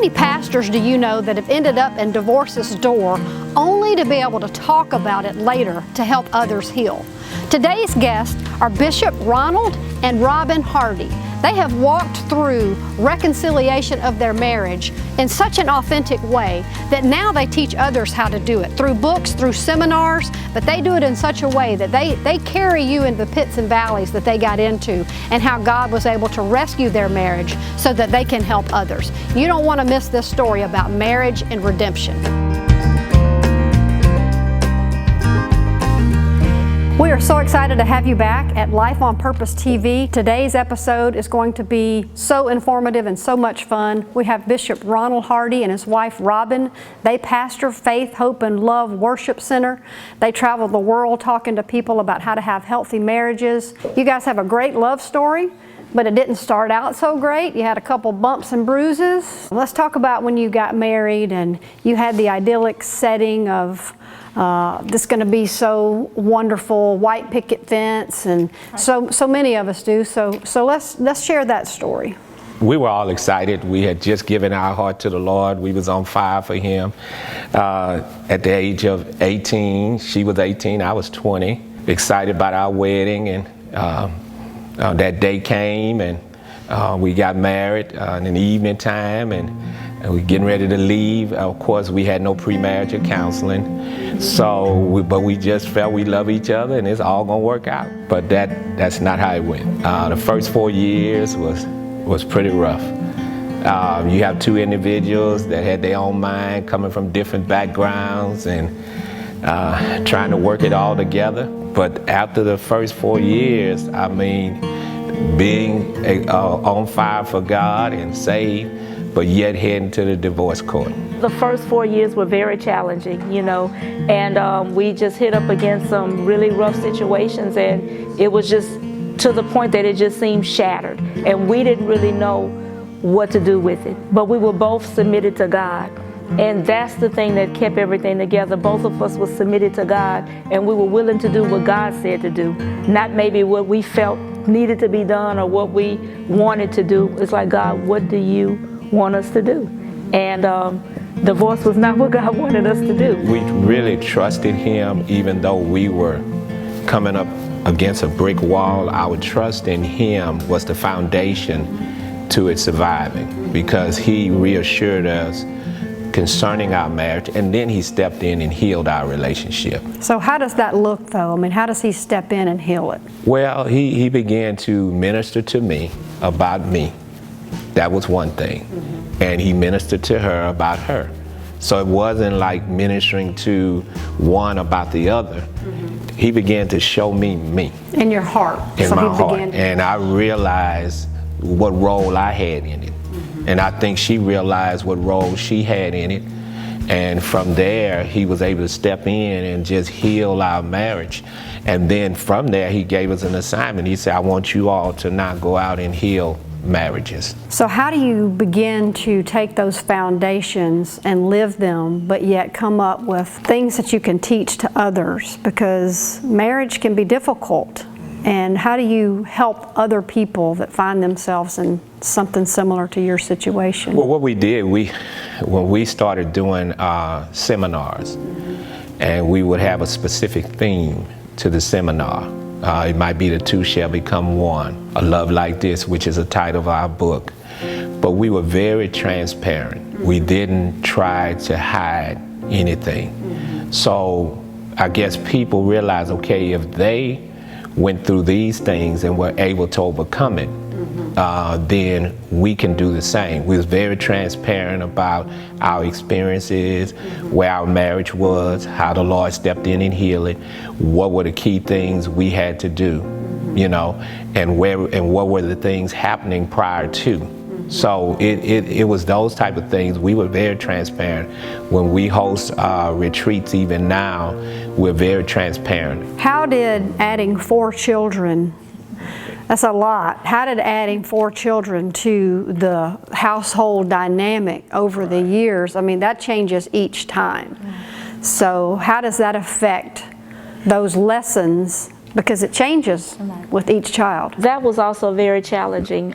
many pastors do you know that have ended up in divorce's door only to be able to talk about it later to help others heal? Today's guests are Bishop Ronald and Robbin Hardy. They have walked through reconciliation of their marriage in such an authentic way that now they teach others how to do it through books, through seminars, but they do it in such a way that they carry you into the pits and valleys that they got into and how God was able to rescue their marriage so that they can help others. You don't want to miss this story about marriage and redemption. We are so excited to have you back at Life on Purpose TV. Today's episode is going to be so informative and so much fun. We have Bishop Ronald Hardy and his wife Robbin. They pastor Faith, Hope, and Love Worship Center. They travel the world talking to people about how to have healthy marriages. You guys have a great love story, but it didn't start out so great. You had a couple bumps and bruises. Let's talk about when you got married and you had the idyllic setting of this is going to be so wonderful, white picket fence, and so many of us do. So let's share that story. We were all excited. We had just given our heart to the Lord. We was on fire for Him. At the age of 18, she was 18, I was 20. Excited about our wedding, and that day came, and we got married in the evening time, and we were getting ready to leave. Of course, we had no pre-marital counseling. But we just felt we love each other and it's all gonna work out. But that's not how it went. The first 4 years was pretty rough. You have two individuals that had their own mind, coming from different backgrounds and trying to work it all together. But after the first 4 years, I mean, being on fire for God and saved, but yet heading to the divorce court. The first 4 years were very challenging, you know, and we just hit up against some really rough situations, and it was just to the point that it just seemed shattered, and we didn't really know what to do with it. But we were both submitted to God, and that's the thing that kept everything together. Both of us were submitted to God, and we were willing to do what God said to do, not maybe what we felt needed to be done or what we wanted to do. It's like, God, what do you want us to do? And divorce was not what God wanted us to do. We really trusted Him even though we were coming up against a brick wall. Our trust in Him was the foundation to it surviving, because He reassured us concerning our marriage, and then He stepped in and healed our relationship. So how does that look though? I mean, how does He step in and heal it? Well, he began to minister to me about me. That was one thing. And He ministered to her about her. So it wasn't like ministering to one about the other. He began to show me me. In your heart. In my heart. And I realized what role I had in it. And I think she realized what role she had in it. And from there, He was able to step in and just heal our marriage. And then from there, He gave us an assignment. He said, I want you all to not go out and heal marriages. So how do you begin to take those foundations and live them, but yet come up with things that you can teach to others? Because marriage can be difficult. And how do you help other people that find themselves in something similar to your situation? Well, what we did, when we started doing seminars, and we would have a specific theme to the seminar. It might be The Two Shall Become One, A Love Like This, which is the title of our book. But we were very transparent. We didn't try to hide anything. So I guess people realize, okay, if they went through these things and were able to overcome it, then we can do the same. We was very transparent about our experiences, where our marriage was, how the Lord stepped in and healed it, what were the key things we had to do, you know, and what were the things happening prior to. So it was those type of things. We were very transparent. When we host retreats, even now, we're very transparent. How did adding 4 children, that's a lot, how did adding 4 children to the household dynamic over the years, I mean, that changes each time. So how does that affect those lessons? Because it changes with each child. That was also very challenging.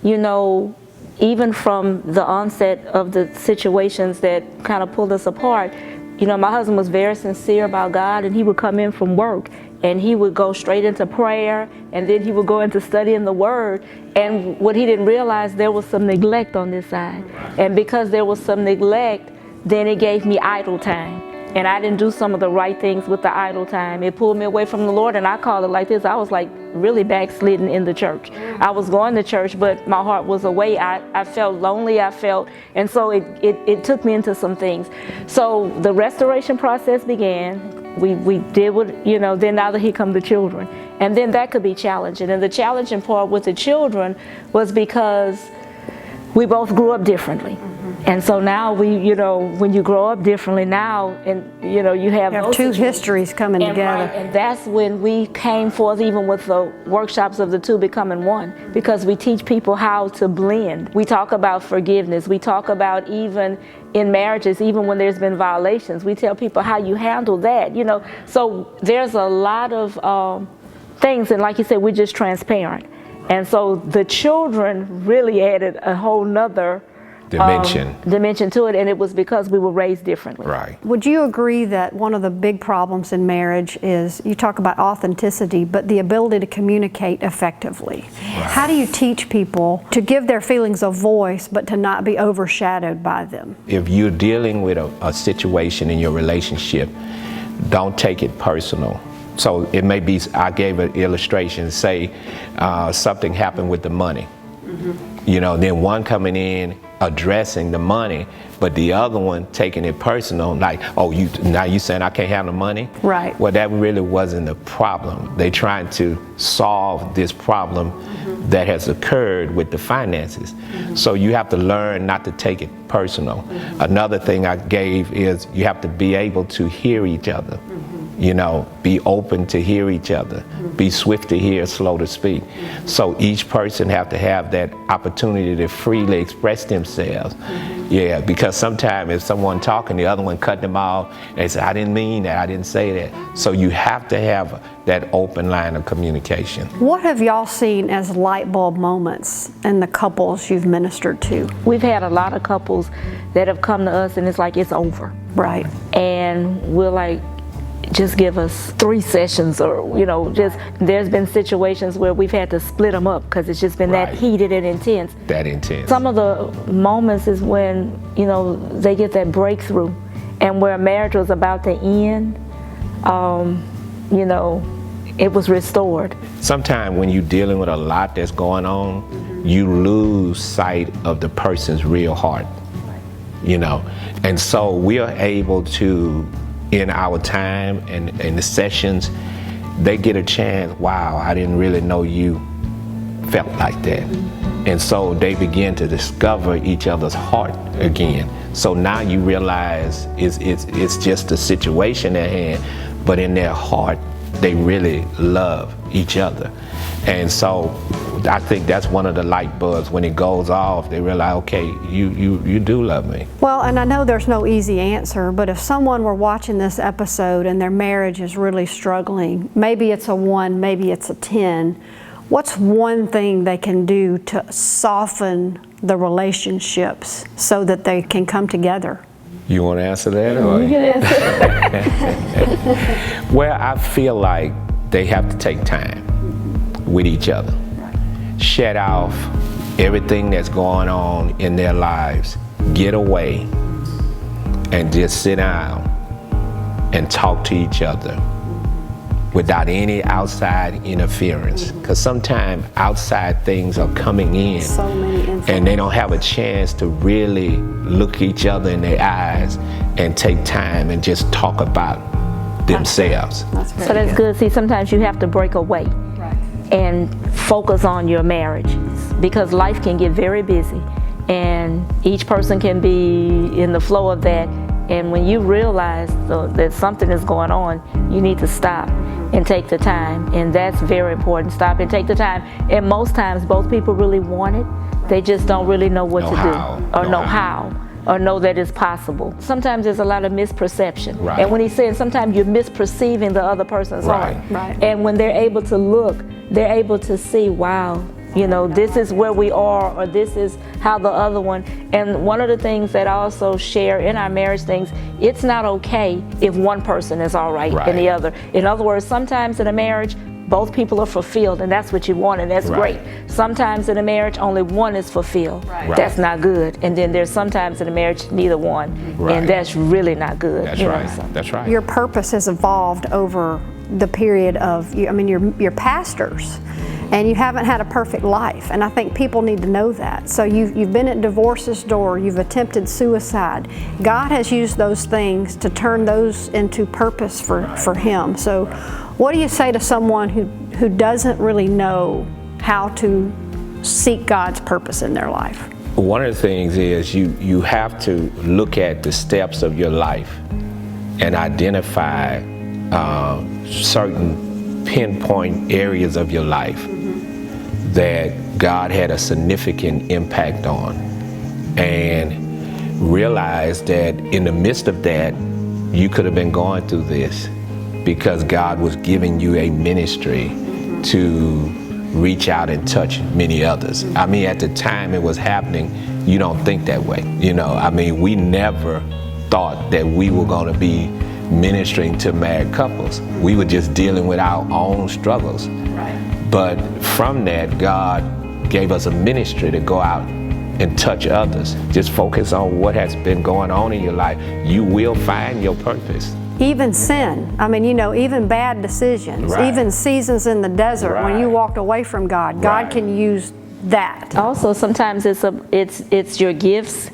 You know, even from the onset of the situations that kind of pulled us apart, you know, my husband was very sincere about God, and he would come in from work and he would go straight into prayer, and then he would go into studying the Word. And what he didn't realize, there was some neglect on this side. And because there was some neglect, then it gave me idle time. And I didn't do some of the right things with the idle time. It pulled me away from the Lord, and I call it like this. I was like really backslidden in the church. I was going to church, but my heart was away. I felt lonely, and so it took me into some things. So the restoration process began. We did what, you know, then now that he come the children. And then that could be challenging. And the challenging part with the children was because we both grew up differently. And so now you know, when you grow up differently now, and you know, you have those two histories coming together. Right, and that's when we came forth, even with the workshops of the two becoming one, because we teach people how to blend. We talk about forgiveness. We talk about, even in marriages, even when there's been violations, we tell people how you handle that, you know. So there's a lot of things, and like you said, we're just transparent. And so the children really added a whole nother dimension to it, and it was because we were raised differently. Right. Would you agree that one of the big problems in marriage is, you talk about authenticity, but the ability to communicate effectively? Right. How do you teach people to give their feelings a voice, but to not be overshadowed by them? If you're dealing with a situation in your relationship, don't take it personal. So it may be, I gave an illustration, say something happened with the money. You know, then one coming in addressing the money, but the other one taking it personal, like, oh, now you saying I can't have the money? Right. Well, that really wasn't the problem. They trying to solve this problem that has occurred with the finances. So you have to learn not to take it personal. Another thing I gave is you have to be able to hear each other. You know, be open to hear each other, be swift to hear, slow to speak. So each person have to have that opportunity to freely express themselves. Yeah, because sometimes if someone talking, the other one cut them off, they say, I didn't mean that, I didn't say that. So you have to have that open line of communication. What have y'all seen as light bulb moments in the couples you've ministered to? We've had a lot of couples that have come to us and it's like, it's over. Right. And we're like, just give us 3 sessions, or, you know, just, there's been situations where we've had to split them up because it's just been that heated and intense. That intense. Some of the moments is when, you know, they get that breakthrough, and where a marriage was about to end, you know, it was restored. Sometimes when you're dealing with a lot that's going on, you lose sight of the person's real heart, you know. And so we are able to, in our time and in the sessions, they get a chance, wow, I didn't really know you felt like that. And so they begin to discover each other's heart again. So now you realize it's just a situation at hand, but in their heart, they really love each other. And so I think that's one of the light bulbs. When it goes off, they realize, okay, you do love me. Well, and I know there's no easy answer, but if someone were watching this episode and their marriage is really struggling, maybe it's a 1, maybe it's a 10, what's one thing they can do to soften the relationships so that they can come together? You want to answer that? Or? You can answer. Well, I feel like they have to take time with each other. Shut off everything that's going on in their lives. Get away and just sit down and talk to each other without any outside interference. Because sometimes outside things are coming in, and they don't have a chance to really look each other in their eyes and take time and just talk about themselves. So that's good. See, sometimes you have to break away and focus on your marriage, because life can get very busy and each person can be in the flow of that. And when you realize that something is going on, you need to stop and take the time. And that's very important. Stop and take the time. And most times both people really want it. They just don't really know what to do or know how. Or know that it's possible. Sometimes there's a lot of misperception. And when he's saying sometimes you're misperceiving the other person's heart. And when they're able to look, they're able to see, wow, You know, this is where we are, or this is how the other one. And one of the things that I also share in our marriage things, it's not okay if one person is all right and the other. In other words, sometimes in a marriage, both people are fulfilled, and that's what you want, and that's great. Sometimes in a marriage, only one is fulfilled. That's not good. And then there's sometimes in a marriage, neither one, and that's really not good. That's right. So. That's right. Your purpose has evolved over the period of, I mean, you're pastors, and you haven't had a perfect life, and I think people need to know that. So you've been at divorce's door, you've attempted suicide. God has used those things to turn those into purpose for Him. So what do you say to someone who doesn't really know how to seek God's purpose in their life? One of the things is you have to look at the steps of your life and identify certain pinpoint areas of your life that God had a significant impact on, and realize that in the midst of that, you could have been going through this because God was giving you a ministry to reach out and touch many others. I mean, at the time it was happening, you don't think that way. You know, I mean, we never thought that we were going to be ministering to married couples. We were just dealing with our own struggles. But from that, God gave us a ministry to go out and touch others. Just focus on what has been going on in your life. You will find your purpose. Even sin, I mean, you know, even bad decisions, even seasons in the desert when you walked away from God, God can use that. Also, sometimes it's your gifts,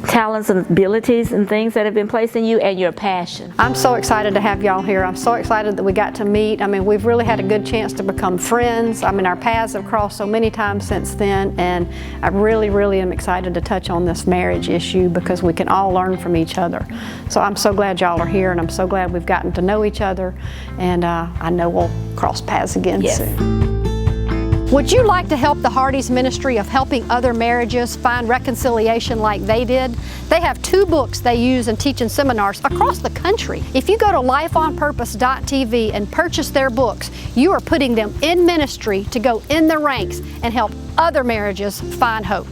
talents and abilities and things that have been placed in you, and your passion. I'm so excited to have y'all here. I'm so excited that we got to meet. I mean, we've really had a good chance to become friends. I mean, our paths have crossed so many times since then, and I really, really am excited to touch on this marriage issue because we can all learn from each other. So I'm so glad y'all are here, and I'm so glad we've gotten to know each other, and I know we'll cross paths again soon. Would you like to help the Hardys' ministry of helping other marriages find reconciliation like they did? They have 2 books they use and teach in seminars across the country. If you go to LifeOnPurpose.tv and purchase their books, you are putting them in ministry to go in the ranks and help other marriages find hope.